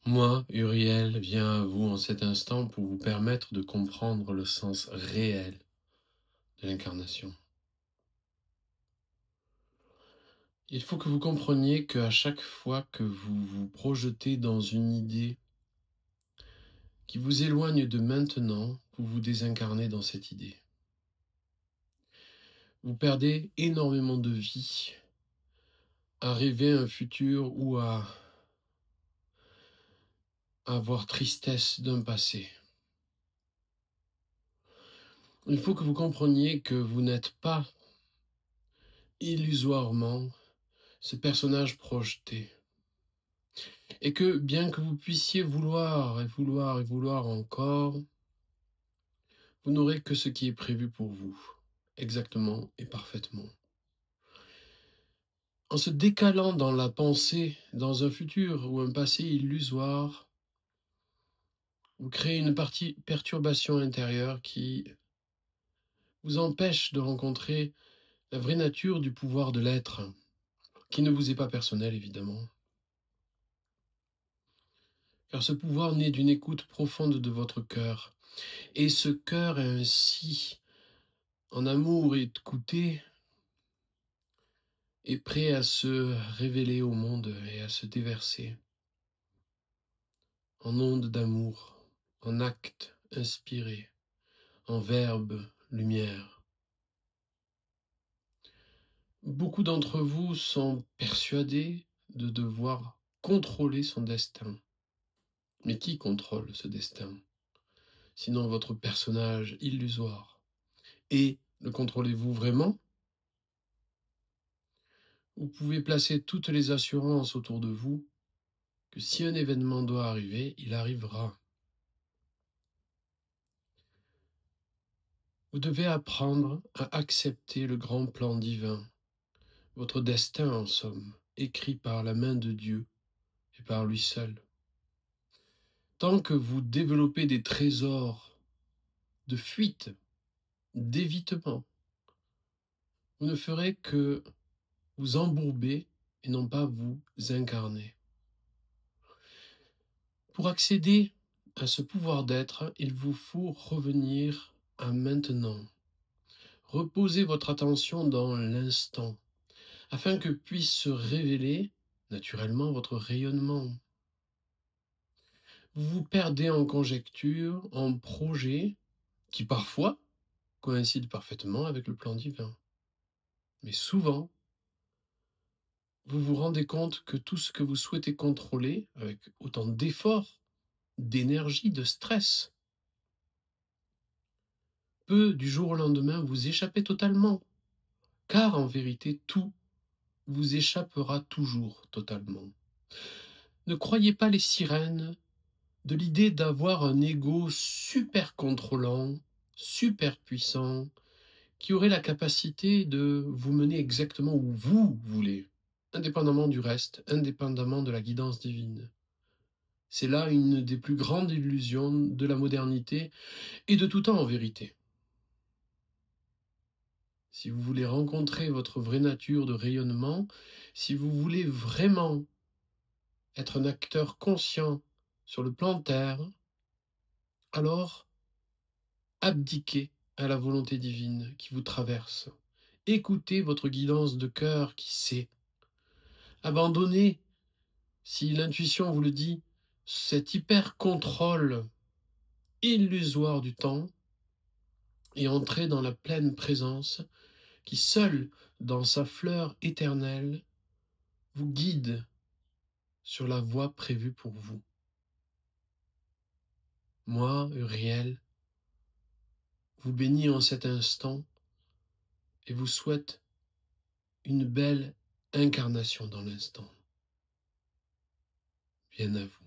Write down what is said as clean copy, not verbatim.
Moi, Uriel, viens à vous en cet instant pour vous permettre de comprendre le sens réel de l'incarnation. Il faut que vous compreniez qu'à chaque fois que vous vous projetez dans une idée qui vous éloigne de maintenant, vous vous désincarnez dans cette idée. Vous perdez énormément de vie à rêver un futur ou à avoir tristesse d'un passé. Il faut que vous compreniez que vous n'êtes pas illusoirement ce personnage projeté. Et que bien que vous puissiez vouloir et vouloir et vouloir encore, vous n'aurez que ce qui est prévu pour vous, exactement et parfaitement. En se décalant dans la pensée, dans un futur ou un passé illusoire, vous créez une perturbation intérieure qui vous empêche de rencontrer la vraie nature du pouvoir de l'être, qui ne vous est pas personnel évidemment. Car ce pouvoir naît d'une écoute profonde de votre cœur. Et ce cœur est ainsi en amour écouté est prêt à se révéler au monde et à se déverser en ondes d'amour, en actes inspirés, en verbes lumière. Beaucoup d'entre vous sont persuadés de devoir contrôler son destin. Mais qui contrôle ce destin? Sinon votre personnage illusoire. Et le contrôlez-vous vraiment? Vous pouvez placer toutes les assurances autour de vous que si un événement doit arriver, il arrivera. Vous devez apprendre à accepter le grand plan divin, votre destin en somme, écrit par la main de Dieu et par lui seul. Tant que vous développez des trésors de fuite, d'évitement, vous ne ferez que vous embourber et non pas vous incarner. Pour accéder à ce pouvoir d'être, il vous faut revenir à maintenant. Reposez votre attention dans l'instant, afin que puisse se révéler naturellement votre rayonnement. Vous vous perdez en conjectures, en projets, qui parfois coïncident parfaitement avec le plan divin. Mais souvent, vous vous rendez compte que tout ce que vous souhaitez contrôler, avec autant d'efforts, d'énergie, de stress, peut du jour au lendemain vous échapper totalement. Car en vérité, tout vous échappera toujours totalement. Ne croyez pas les sirènes de l'idée d'avoir un ego super contrôlant, super puissant, qui aurait la capacité de vous mener exactement où vous voulez, indépendamment du reste, indépendamment de la guidance divine. C'est là une des plus grandes illusions de la modernité et de tout temps en vérité. Si vous voulez rencontrer votre vraie nature de rayonnement, si vous voulez vraiment être un acteur conscient sur le plan terre, alors abdiquez à la volonté divine qui vous traverse. Écoutez votre guidance de cœur qui sait. Abandonnez, si l'intuition vous le dit, cet hyper-contrôle illusoire du temps et entrez dans la pleine présence qui, seule dans sa fleur éternelle, vous guide sur la voie prévue pour vous. Moi, Uriel, vous bénis en cet instant et vous souhaite une belle incarnation dans l'instant. Bien à vous.